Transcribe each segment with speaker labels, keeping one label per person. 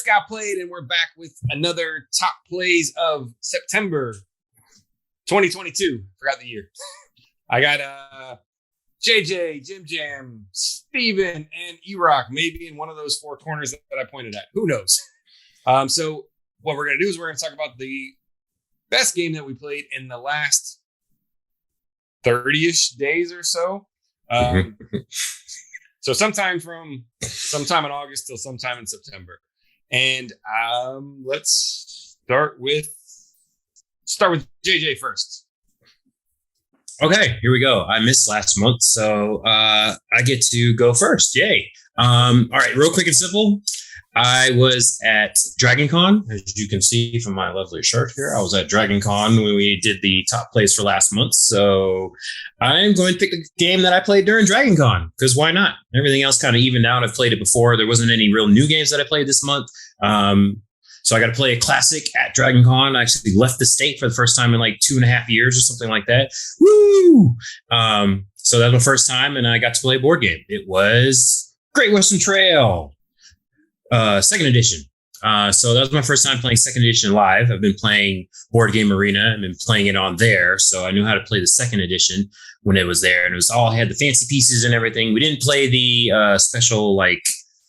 Speaker 1: got played, and we're back with another top plays of September 2022. Forgot the year. I got JJ, Jim Jam, Steven, and Erock, maybe in one of those four corners that I pointed at. Who knows? So what we're going to do is we're going to talk about the best game that we played in the last 30-ish days or so. So sometime in August till sometime in September. And let's start with JJ first.
Speaker 2: Okay, here we go. I missed last month, so I get to go first. Yay. All right, real quick and simple. I was at Dragon Con, as you can see from my lovely shirt here. I was at Dragon Con when we did the top plays for last month. So I'm going to pick the game that I played during Dragon Con, because why not? Everything else kind of evened out. I've played it before. There wasn't any real new games that I played this month. So I got to play a classic at Dragon Con. I actually left the state for the first time in like 2.5 years or something like that. Woo! So that was my first time, and I got to play a board game. It was Great Western Trail. Second edition. So that was my first time playing second edition live. I've been playing Board Game Arena. I've been playing it on there. So I knew how to play the second edition when it was there. And it was all had the fancy pieces and everything. We didn't play the special, like,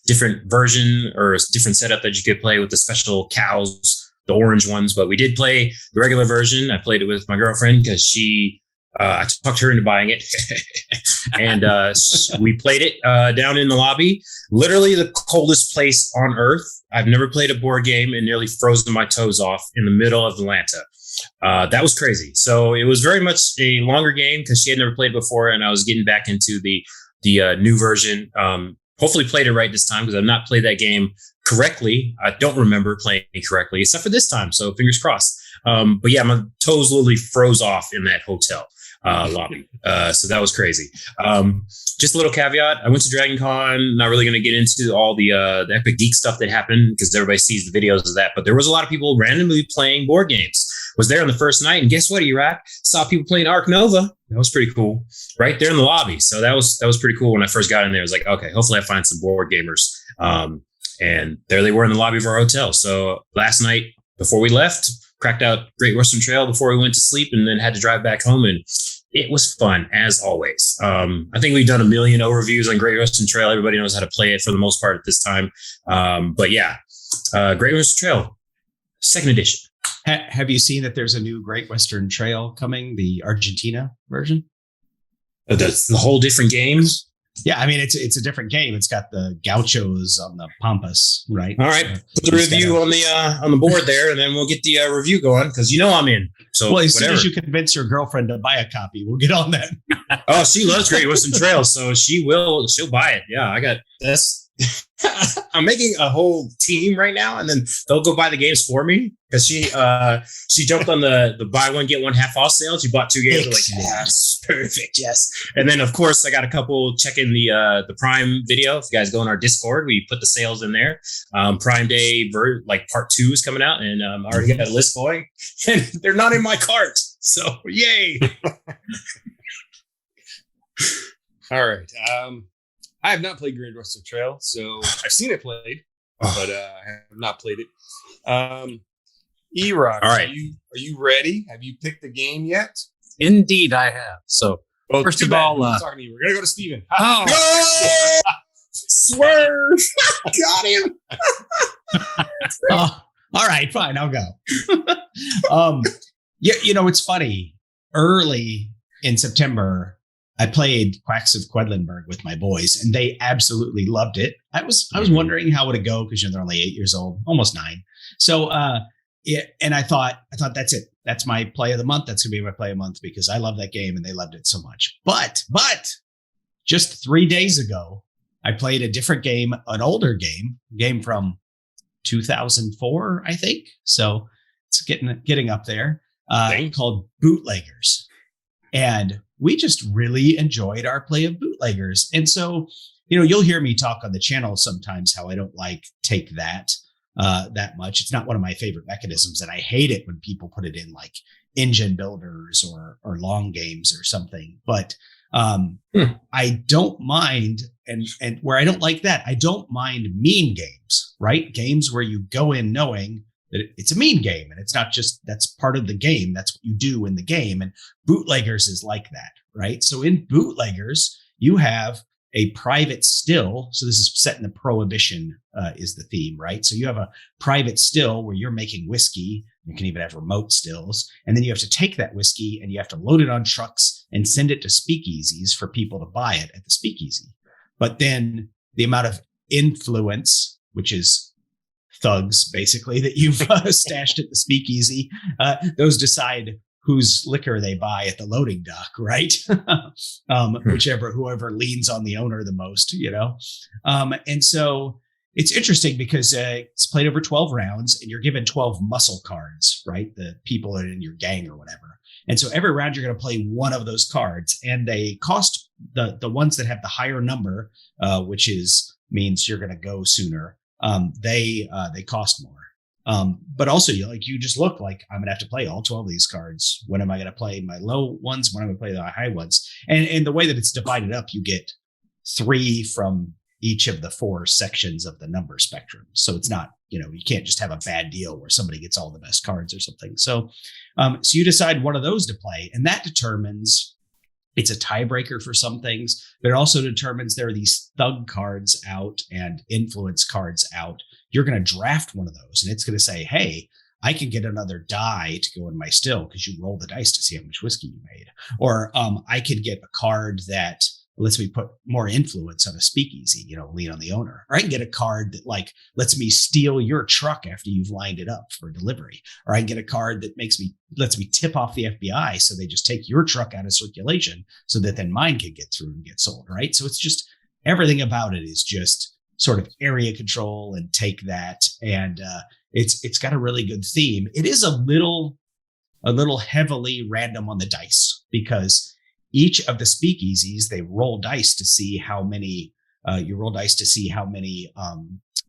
Speaker 2: different version or different setup that you could play with the special cows, the orange ones. But we did play the regular version. I played it with my girlfriend because I talked her into buying it. And we played it down in the lobby. Literally the coldest place on earth. I've never played a board game and nearly frozen my toes off in the middle of Atlanta. That was crazy. So it was very much a longer game because she had never played before, and I was getting back into the new version. Hopefully played it right this time, because I've not played that game correctly. I don't remember playing it correctly, except for this time. So fingers crossed. But yeah, my toes literally froze off in that hotel lobby. So that was crazy. Just a little caveat. I went to Dragon Con, not really going to get into all the epic geek stuff that happened because everybody sees the videos of that, but there was a lot of people randomly playing board games. Was there on the first night, and guess what, Erock? Saw people playing Ark Nova. That was pretty cool. Right there in the lobby. So that was pretty cool. When I first got in there, I was like, okay, hopefully I find some board gamers. And there they were in the lobby of our hotel. So last night before we left, cracked out Great Western Trail before we went to sleep, and then had to drive back home, and it was fun as always. I think we've done 1 million overviews on Great Western Trail. Everybody knows how to play it for the most part at this time. But yeah, Great Western Trail, second edition.
Speaker 3: Have you seen that there's a new Great Western Trail coming, the Argentina version?
Speaker 2: That's the whole different games.
Speaker 3: Yeah, I mean, it's a different game. It's got the gauchos on the pampas, right?
Speaker 2: All right, put the review on the board there, and then we'll get the review going, because I'm in. So
Speaker 3: well, as soon as you convince your girlfriend to buy a copy, we'll get on that.
Speaker 2: Oh, she loves Great Western Trail, so she'll buy it. Yeah, I got this. I'm making a whole team right now, and then they'll go buy the games for me, because she jumped on the buy one get one half off sale. She bought 2 games. Like, yes, perfect, yes. And then of course I got a couple checking the Prime video. If you guys go on our Discord, we put the sales in there. Prime Day like part 2 is coming out, and I already got a list going, and they're not in my cart. So yay!
Speaker 1: All right. I have not played Great Western Trail, so I've seen it played, but I have not played it. Erock,
Speaker 2: all right.
Speaker 1: Are you ready? Have you picked the game yet?
Speaker 4: Indeed, I have. So first of all,
Speaker 1: I'm talking to you. We're gonna go to Steven.
Speaker 2: Oh, swerve! Got him.
Speaker 3: All right, fine, I'll go. Yeah, it's funny. Early in September, I played Quacks of Quedlinburg with my boys, and they absolutely loved it. I was wondering how would it go, because they're only 8 years old, almost 9. So, and I thought that's it. That's my play of the month. That's gonna be my play of the month, because I love that game and they loved it so much. But just 3 days ago, I played a different game, an older game from 2004, I think. So it's getting up there. Called Bootleggers, and we just really enjoyed our play of Bootleggers. And so, you'll hear me talk on the channel sometimes how I don't like Take That much. It's not one of my favorite mechanisms, and I hate it when people put it in like engine builders or long games or something. But I don't mind, and where I don't like that, I don't mind mean games, right? Games where you go in knowing that it's a mean game, and it's not just that's part of the game. That's what you do in the game. And Bootleggers is like that, right? So in Bootleggers, you have a private still. So this is set in the Prohibition is the theme, right? So you have a private still where you're making whiskey. You can even have remote stills. And then you have to take that whiskey and you have to load it on trucks and send it to speakeasies for people to buy it at the speakeasy. But then the amount of influence, which is thugs basically that you've stashed at the speakeasy, those decide whose liquor they buy at the loading dock, right? Whoever leans on the owner the most, and so it's interesting because it's played over 12 rounds and you're given 12 muscle cards, right? The people that are in your gang or whatever. And so every round you're going to play one of those cards, and they cost the ones that have the higher number, which means you're going to go sooner. They cost more. But also you just look like I'm gonna have to play all 12 of these cards. When am I gonna play my low ones? When am I gonna play the high ones? And the way that it's divided up, you get 3 from each of the 4 sections of the number spectrum. So it's not, you can't just have a bad deal where somebody gets all the best cards or something. So you decide one of those to play, and that determines it's a tiebreaker for some things, but it also determines there are these thug cards out and influence cards out. You're going to draft one of those, and it's going to say, hey, I can get another die to go in my still because you roll the dice to see how much whiskey you made. Or I could get a card that lets me put more influence on a speakeasy, lean on the owner. Or I can get a card that lets me steal your truck after you've lined it up for delivery. Or I can get a card that lets me tip off the FBI so they just take your truck out of circulation so that then mine can get through and get sold, right? So it's just everything about it is just sort of area control and take that. And it's got a really good theme. It is a little heavily random on the dice because each of the speakeasies, they roll dice to see how many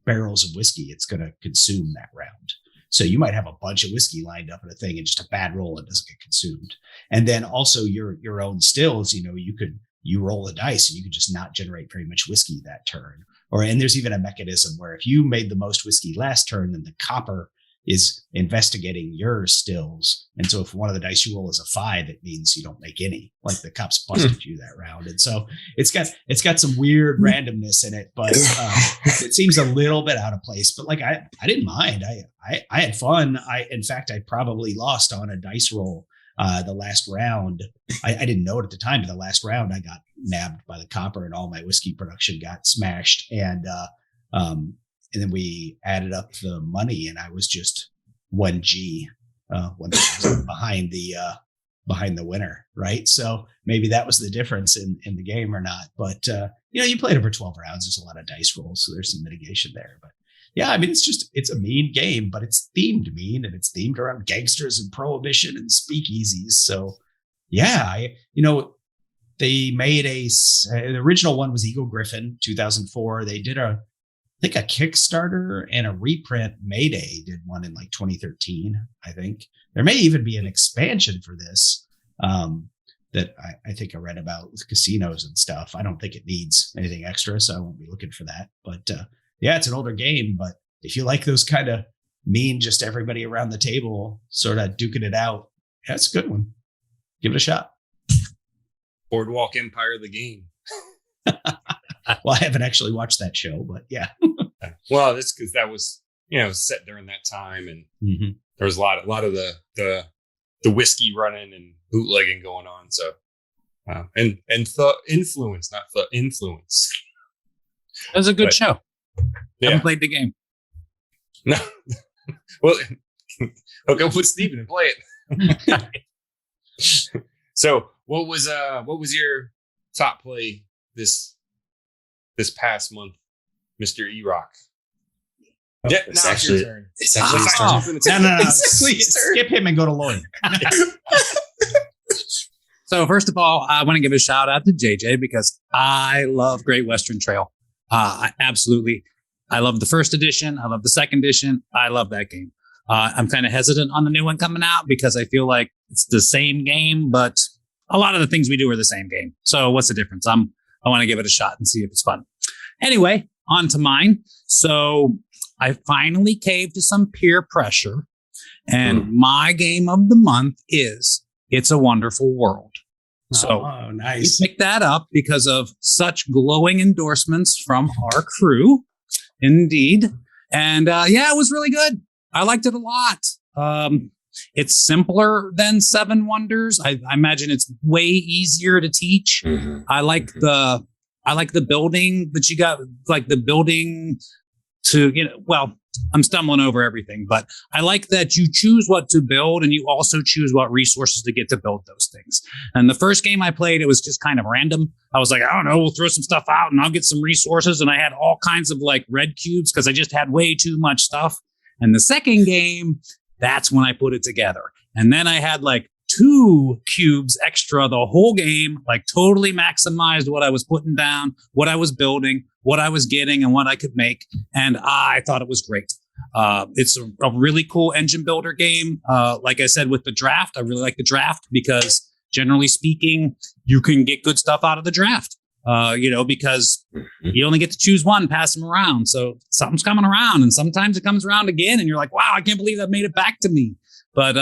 Speaker 3: barrels of whiskey it's going to consume that round. So you might have a bunch of whiskey lined up in a thing and just a bad roll, it doesn't get consumed. And then also your own stills, you roll the dice and you could just not generate very much whiskey that turn. And there's even a mechanism where if you made the most whiskey last turn, then the copper is investigating your stills. And so if one of the dice you roll is a 5, it means you don't make any, like the cops busted you that round. And so it's got some weird randomness in it, but it seems a little bit out of place, but I didn't mind. I had fun. In fact, I probably lost on a dice roll. The last round, I didn't know it at the time, but the last round I got nabbed by the copper and all my whiskey production got smashed. And then we added up the money and I was just 1G, 1,000 behind the winner. Right. So maybe that was the difference in the game or not. But, you played over 12 rounds. There's a lot of dice rolls. So there's some mitigation there, but yeah, I mean, it's a mean game, but it's themed mean and it's themed around gangsters and prohibition and speakeasies. So yeah, they made the original one was Eagle Griffin, 2004. They did a Kickstarter and a reprint. Mayday did one in 2013, I think. There may even be an expansion for this that I think I read about with casinos and stuff. I don't think it needs anything extra, so I won't be looking for that. But yeah, it's an older game, but if you like those kind of mean, just everybody around the table sort of duking it out, that's a good one. Give it a shot.
Speaker 1: Boardwalk Empire, the game.
Speaker 3: Well, I haven't actually watched that show, but yeah.
Speaker 1: Well, that's because that was, set during that time, and there was a lot of the whiskey running and bootlegging going on. So, and the influence, not the influence.
Speaker 4: It was a good show. Yeah. Haven't played the game.
Speaker 1: No. Well, hook up with Steven and play it. So, what was your top play this past month, Mr. Erock? Yeah,
Speaker 2: it's actually
Speaker 1: your turn.
Speaker 2: It's actually his turn.
Speaker 3: No. Skip him and go to Lloyd.
Speaker 4: So first of all, I want to give a shout out to JJ because I love Great Western Trail. I love the first edition. I love the second edition. I love that game. I'm kind of hesitant on the new one coming out because I feel like it's the same game, but a lot of the things we do are the same game. So what's the difference? I want to give it a shot and see if it's fun. Anyway, on to mine. So I finally caved to some peer pressure, and my game of the month is It's a Wonderful World. So
Speaker 3: nice.
Speaker 4: We picked that up because of such glowing endorsements from our crew. Indeed. And it was really good. I liked it a lot. It's simpler than Seven Wonders. I imagine it's way easier to teach.
Speaker 2: Mm-hmm.
Speaker 4: I like the building that you got, like the building to, I'm stumbling over everything, but I like that you choose what to build and you also choose what resources to get to build those things. And the first game I played, it was just kind of random. I was like, I don't know, we'll throw some stuff out and I'll get some resources. And I had all kinds of like red cubes because I just had way too much stuff. And the second game, that's when I put it together. And then I had like 2 cubes extra the whole game, like totally maximized what I was putting down, what I was building, what I was getting, and what I could make. And I thought it was great. It's a really cool engine builder game. Like I said, with the draft, I really like the draft because generally speaking, you can get good stuff out of the draft. Because you only get to choose one, pass them around. So something's coming around and sometimes it comes around again and you're like, wow, I can't believe that made it back to me. But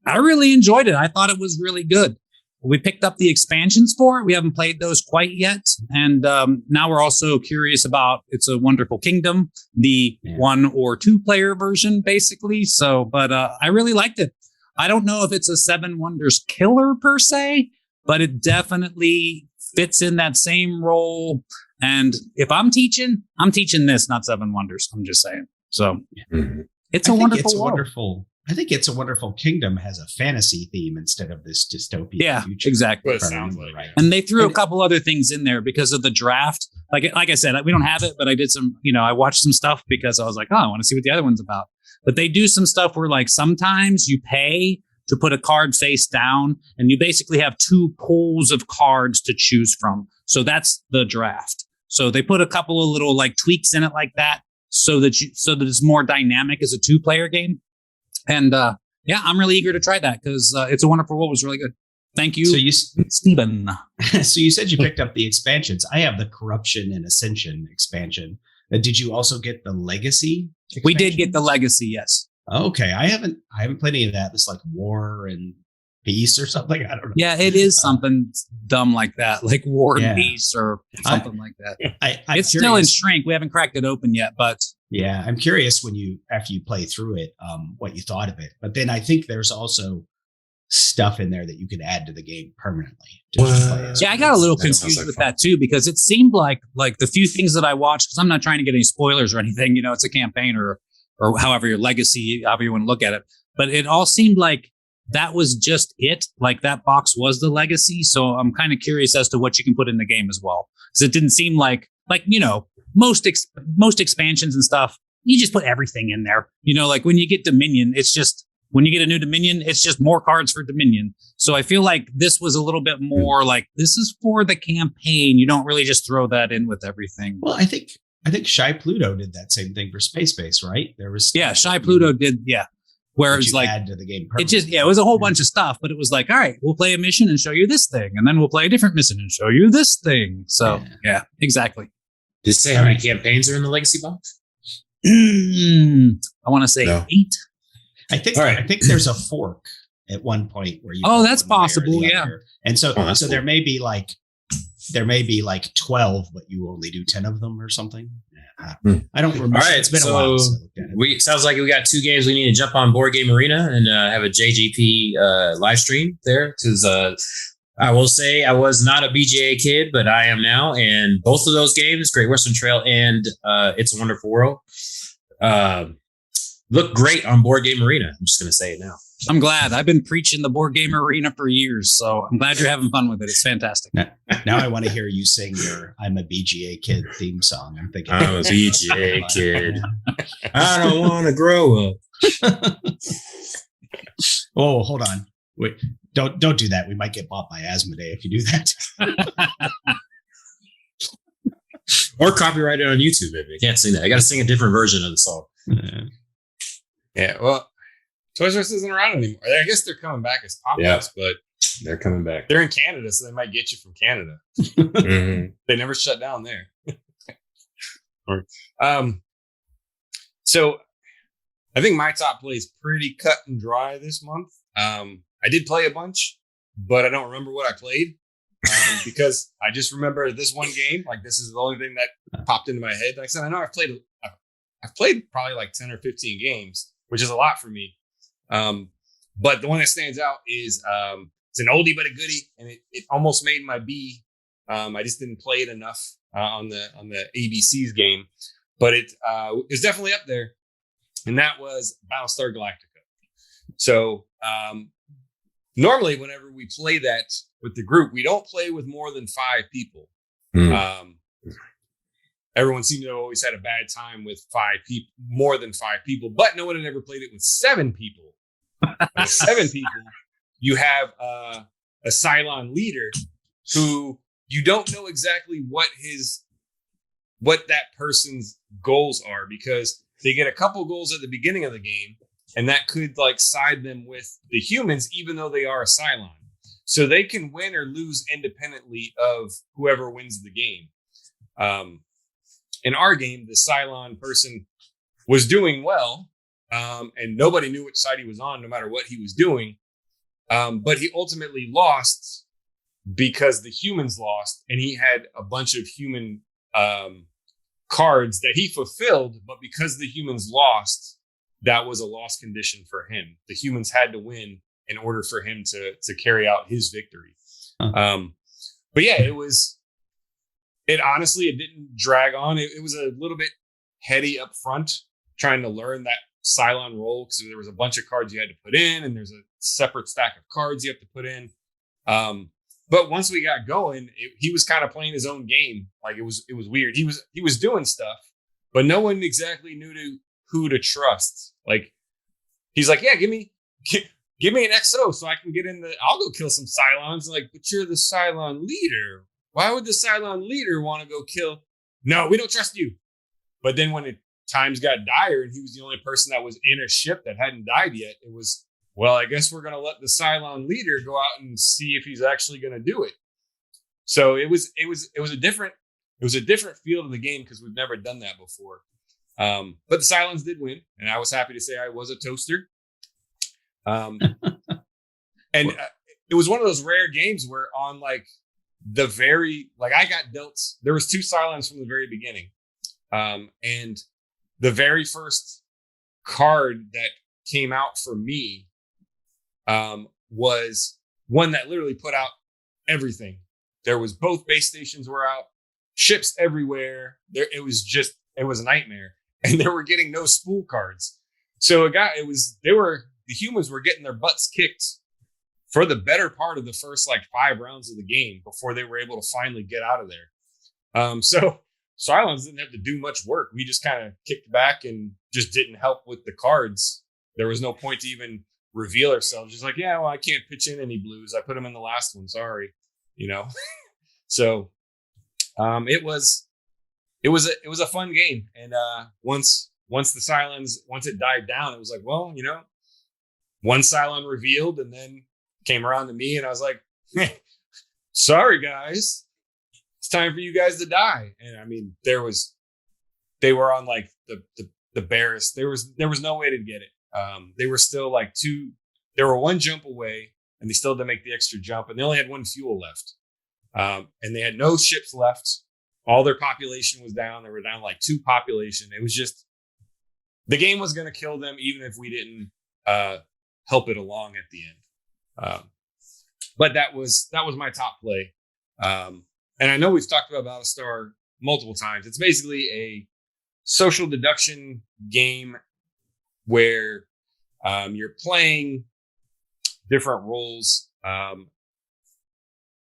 Speaker 4: I really enjoyed it. I thought it was really good. We picked up the expansions for it. We haven't played those quite yet. And now we're also curious about It's a Wonderful Kingdom, the 1 or 2 player version, basically. So, but I really liked it. I don't know if it's a Seven Wonders killer per se, but it definitely fits in that same role. And if I'm teaching this, not Seven Wonders. I'm just saying. So It's a Wonderful World.
Speaker 3: I think It's a Wonderful Kingdom has a fantasy theme instead of this dystopian future.
Speaker 4: Exactly.
Speaker 3: Right.
Speaker 4: And they threw a couple other things in there because of the draft. Like I said, we don't have it, but I did some, I watched some stuff because I was like, I want to see what the other one's about. But they do some stuff where like sometimes you pay to put a card face down and you basically have 2 pools of cards to choose from. So that's the draft. So they put a couple of little like tweaks in it like that so that it's more dynamic as a 2-player game. And I'm really eager to try that because It's a Wonderful World was really good. Thank you, Stephen.
Speaker 3: So you said you picked up the expansions. I have the Corruption and Ascension expansion. Did you also get the Legacy expansion?
Speaker 4: We did get the Legacy, yes.
Speaker 3: Okay, I haven't played any of that. It's like War and Peace or something. I don't know.
Speaker 4: Yeah, it is something dumb like that, like War and Peace or something like that. It's still in shrink. We haven't cracked it open yet, but
Speaker 3: yeah, I'm curious after you play through it, what you thought of it. But then I think there's also stuff in there that you can add to the game permanently.
Speaker 4: I got a little confused with that too because it seemed like the few things that I watched. Because I'm not trying to get any spoilers or anything. It's a campaign or however your legacy, however you want to look at it. But it all seemed like that was just it. Like that box was the legacy. So I'm kind of curious as to what you can put in the game as well. Because it didn't seem like most expansions and stuff, you just put everything in there. Like when you get Dominion, it's just when you get a new Dominion, it's just more cards for Dominion. So I feel like this was a little bit more like this is for the campaign. You don't really just throw that in with everything.
Speaker 3: Well, I think Shy Pluto did that same thing for Space Base, right? There was
Speaker 4: Shy Pluto did, where it's like
Speaker 3: add to the game.
Speaker 4: It was a whole bunch of stuff, but it was like, all right, we'll play a mission and show you this thing, and then we'll play a different mission and show you this thing. So yeah exactly.
Speaker 2: Did it say how many campaigns are in the Legacy box?
Speaker 4: I want to say 8.
Speaker 3: I think there's a fork at one point where you.
Speaker 4: Oh, that's possible. Yeah.
Speaker 3: And so there may be like 12, but you only do 10 of them or something. I don't remember.
Speaker 2: All right,
Speaker 3: it's been a while.
Speaker 2: Sounds like we got 2 games we need to jump on Board Game Arena and have a JGP live stream there because I will say I was not a BGA kid, but I am now. And both of those games, Great Western Trail and It's a Wonderful World, look great on Board Game Arena. I'm just going to say it now.
Speaker 4: I'm glad. I've been preaching the Board Game Arena for years, so I'm glad you're having fun with it. It's fantastic.
Speaker 3: Now I want to hear you sing your I'm a BGA Kid theme song. I'm thinking
Speaker 2: I'm a BGA kid. I don't want to grow up.
Speaker 3: Oh, hold on. Wait, don't do that. We might get bought by Asmodee if you do that.
Speaker 2: Or copyrighted on YouTube, maybe. I can't sing that. I got to sing a different version of the song.
Speaker 1: Yeah, well, Toys R Us isn't around anymore. I guess they're coming back as pop-ups, but
Speaker 2: They're coming back.
Speaker 1: They're in Canada, so they might get you from Canada. They never shut down there. So I think my top play is pretty cut and dry this month. I did play a bunch, but I don't remember what I played because I just remember this one game. Like, this is the only thing that popped into my head. Like I said, I know I've played probably like 10 or 15 games, which is a lot for me. But the one that stands out is it's an oldie but a goodie, and it almost made my B. I just didn't play it enough on the ABC's game, but it was definitely up there, and that was Battlestar Galactica. So normally, whenever we play that with the group, we don't play with more than 5 people. Everyone seemed to have always had a bad time with 5 people, more than 5 people, but no one had ever played it with 7 people. With 7 people, you have a Cylon leader who you don't know exactly what that person's goals are, because they get a couple goals at the beginning of the game, and that could like side them with the humans, even though they are a Cylon. So they can win or lose independently of whoever wins the game. In our game, the Cylon person was doing well, and nobody knew which side he was on, no matter what he was doing. But he ultimately lost because the humans lost, and he had a bunch of human cards that he fulfilled, but because the humans lost, that was a lost condition for him. The humans had to win in order for him to carry out his victory. But yeah, it honestly, it didn't drag on. It was a little bit heady up front, trying to learn that Cylon role, because there was a bunch of cards you had to put in, and there's a separate stack of cards you have to put in. But once we got going, he was kind of playing his own game. Like, it was weird. He was doing stuff, but no one exactly knew who to trust. Like, he's like, yeah, give me an XO so I can get in I'll go kill some Cylons. Like, but you're the Cylon leader. Why would the Cylon leader want to go kill? No, we don't trust you. But then when times got dire and he was the only person that was in a ship that hadn't died yet, it was, well, I guess we're going to let the Cylon leader go out and see if he's actually going to do it. So it was a different feel to the game, because we've never done that before. But the Cylons did win, and I was happy to say I was a toaster. And it was one of those rare games where on like I got dealt, there was 2 Cylons from the very beginning. And the very first card that came out for me was one that literally put out everything. There was both base stations were out, ships everywhere. It was a nightmare, and they were getting no spool cards. So the humans were getting their butts kicked for the better part of the first like 5 rounds of the game before they were able to finally get out of there. So Cylons didn't have to do much work. We just kind of kicked back and just didn't help with the cards. There was no point to even reveal ourselves. Just like, yeah, well, I can't pitch in any blues. I put them in the last one. Sorry, So it was a fun game. And once the Cylons, once it died down, it was like, well, one Cylon revealed and then came around to me, and I was like, sorry guys, it's time for you guys to die. And I mean, they were on like the barest. There was no way to get it. They were still like they were 1 jump away, and they still had to make the extra jump, and they only had 1 fuel left. And they had no ships left. All their population was down. They were down like 2 population. It was just, the game was going to kill them, even if we didn't help it along at the end. But that was my top play. And I know we've talked about Battlestar multiple times. It's basically a social deduction game where you're playing different roles on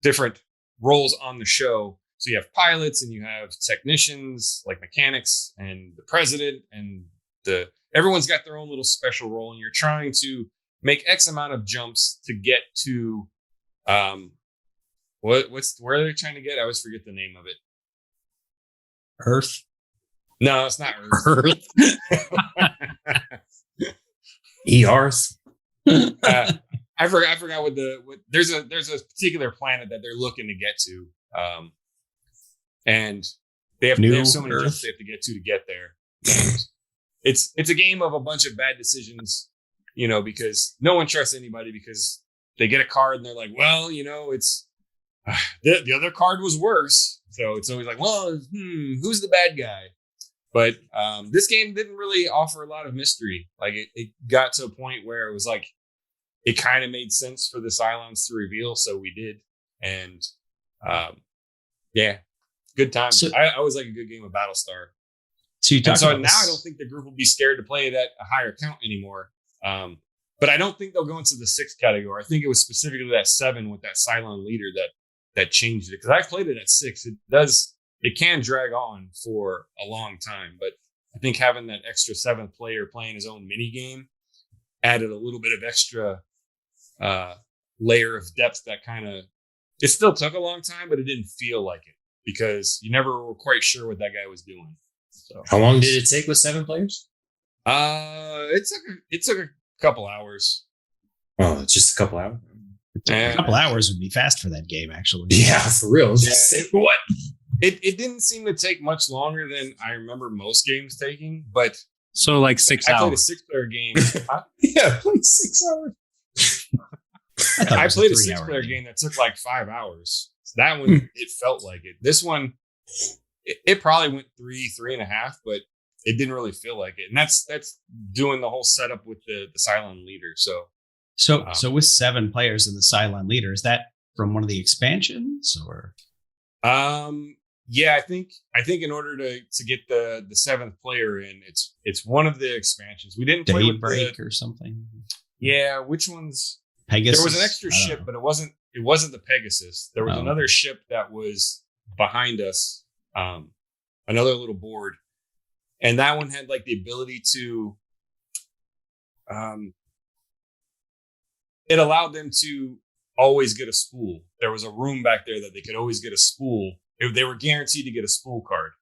Speaker 1: the show. So you have pilots and you have technicians like mechanics and the president, and everyone's got their own little special role, and you're trying to make X amount of jumps to get to where are they trying to get? I always forget the name of it.
Speaker 3: Earth?
Speaker 1: No, it's not Earth.
Speaker 2: Earth.
Speaker 1: I I forgot what there's a particular planet that they're looking to get to, and they have so many jumps they have to get there. And it's a game of a bunch of bad decisions, because no one trusts anybody because they get a card and they're like, well, it's the other card was worse, so it's always like, well, who's the bad guy? But this game didn't really offer a lot of mystery. Like it got to a point where it was like, it kind of made sense for the Cylons to reveal, so we did. And good time. So, I always like a good game of Battlestar. So now I don't think the group will be scared to play it at a higher count anymore. But I don't think they'll go into the 6 category. I think it was specifically that 7 with that Cylon leader that changed it. Because I played it at 6. It can drag on for a long time. But I think having that extra 7th player playing his own mini game added a little bit of extra layer of depth that it still took a long time, but it didn't feel like it because you never were quite sure what that guy was doing. So
Speaker 2: how long did it take with 7 players?
Speaker 1: It took a couple hours.
Speaker 2: Oh, just a couple hours.
Speaker 3: A couple hours would be fast for that game, actually.
Speaker 2: Yeah, for real. What?
Speaker 1: It didn't seem to take much longer than I remember most games taking, but
Speaker 4: so like 6 hours.
Speaker 1: I played a 6-player game.
Speaker 2: Yeah, played 6 hours.
Speaker 1: I played a 6-player game that took like 5 hours. So that one, it felt like it. This one, it probably went 3.5, but it didn't really feel like it. And that's doing the whole setup with the Cylon leader. So
Speaker 3: with 7 players in the Cylon leader, is that from one of the expansions or?
Speaker 1: Yeah, I think in order to get the 7th player in, it's one of the expansions. We didn't play with
Speaker 3: Daybreak or something.
Speaker 1: Yeah, which one's
Speaker 3: Pegasus?
Speaker 1: There was an extra ship, but it wasn't the Pegasus. There was another ship that was behind us, another little board, and that one had like the ability to, it allowed them to always get a spool. There was a room back there that they could always get a spool. They were guaranteed to get a spool card.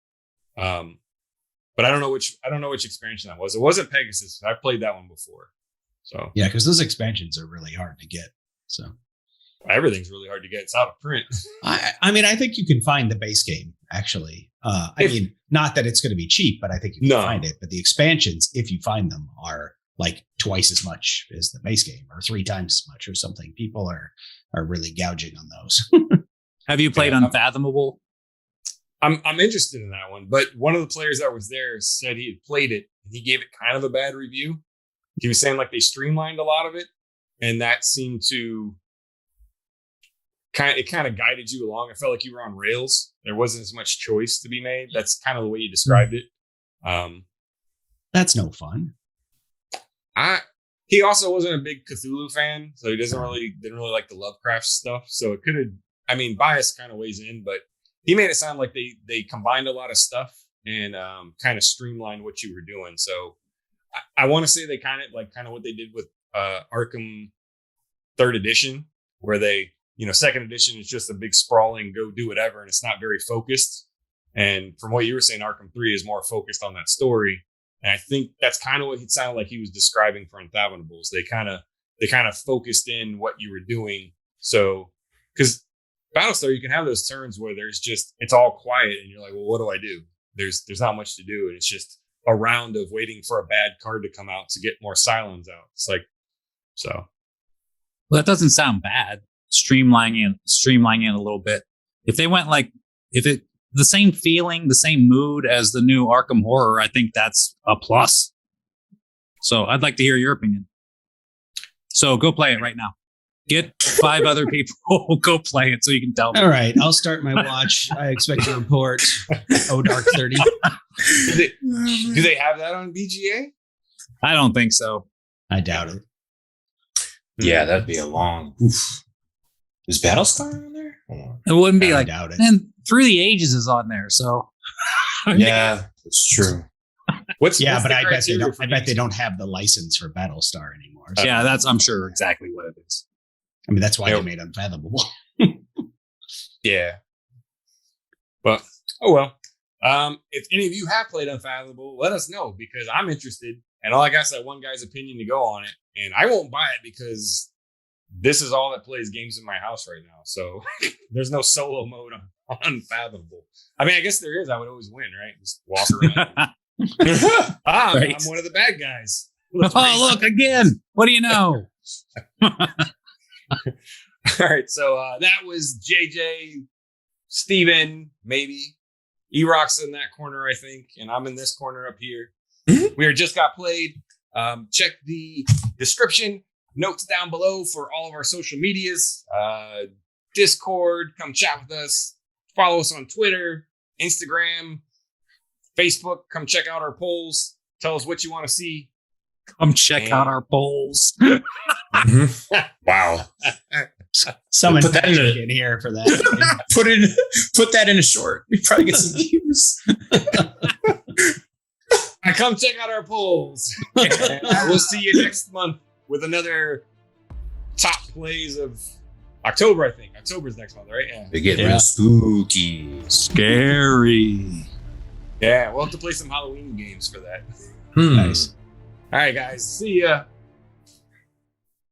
Speaker 1: But I don't know which expansion that was. It wasn't Pegasus. I played that one before. So
Speaker 3: yeah, because those expansions are really hard to get. So
Speaker 1: everything's really hard to get. It's out of print.
Speaker 3: I mean, I think you can find the base game actually. I mean, not that it's going to be cheap, but I think you can find it. But the expansions, if you find them, are like twice as much as the base game, or 3 times as much, or something. People are really gouging on those.
Speaker 4: Have you played Unfathomable?
Speaker 1: I'm interested in that one, but one of the players that was there said he had played it and he gave it kind of a bad review. He was saying like they streamlined a lot of it, and that seemed to kind of guided you along. I felt like you were on rails. There wasn't as much choice to be made. That's kind of the way you described it.
Speaker 3: That's no fun.
Speaker 1: He also wasn't a big Cthulhu fan, so he didn't really like the Lovecraft stuff. So it could have, I mean, bias kind of weighs in, but he made it sound like they combined a lot of stuff and kind of streamlined what you were doing. So I want to say they kind of what they did with Arkham 3rd edition, where they, 2nd edition is just a big sprawling go do whatever, and it's not very focused. And from what you were saying, Arkham 3 is more focused on that story. And I think that's kind of what it sounded like he was describing for Unfathomables. They kind of focused in what you were doing. So, because Battlestar, you can have those turns where it's all quiet and you're like, well, what do I do? There's not much to do. And it's just a round of waiting for a bad card to come out to get more Cylons out. It's like, so.
Speaker 4: Well, that doesn't sound bad. Streamlining it a little bit. If they went the same feeling, the same mood as the new Arkham Horror, I think that's a plus. So I'd like to hear your opinion. So go play it right now. Get 5 other people, go play it so you can tell me.
Speaker 3: All right, I'll start my watch. I expect a report. Dark 30.
Speaker 1: Do they have that on BGA?
Speaker 4: I don't think so.
Speaker 3: I doubt it.
Speaker 2: Yeah, that'd be a long. Oof. Is Battlestar on there?
Speaker 4: It wouldn't be
Speaker 3: I
Speaker 4: like,
Speaker 3: doubt it.
Speaker 4: And Through the Ages is on there, so.
Speaker 2: Yeah, that's true.
Speaker 1: But
Speaker 3: I bet they don't have the license for Battlestar anymore.
Speaker 4: So. Yeah, I'm sure exactly what it is.
Speaker 3: I mean, that's why they made Unfathomable.
Speaker 1: Yeah. But, oh well. If any of you have played Unfathomable, let us know, because I'm interested. And all I got is that one guy's opinion to go on it. And I won't buy it because this is all that plays games in my house right now. So there's no solo mode on Unfathomable. I mean, I guess there is. I would always win, right? Just walk around.
Speaker 2: Right.
Speaker 1: I'm one of the bad guys.
Speaker 4: Oh, look again. What do you know?
Speaker 1: All right. So that was JJ, Steven, maybe. Erock's in that corner, I think. And I'm in this corner up here.
Speaker 2: Mhm.
Speaker 1: We just got played. Check the description. Notes down below for all of our social medias. Discord. Come chat with us. Follow us on Twitter, Instagram, Facebook. Come check out our polls. Tell us what you want to see.
Speaker 4: Come check out our polls.
Speaker 2: Mhm. Wow.
Speaker 3: Someone
Speaker 2: Put that
Speaker 3: in here for that.
Speaker 2: Put that in a short. We probably get some views.
Speaker 1: Come check out our polls. We'll see you next month with another top plays of October, I think. October's next month, right? Yeah.
Speaker 2: They get
Speaker 3: Yeah.
Speaker 2: real spooky.
Speaker 4: Scary.
Speaker 1: Yeah, we'll have to play some Halloween games for that.
Speaker 2: Hmm.
Speaker 3: Nice.
Speaker 1: All right, guys. See ya.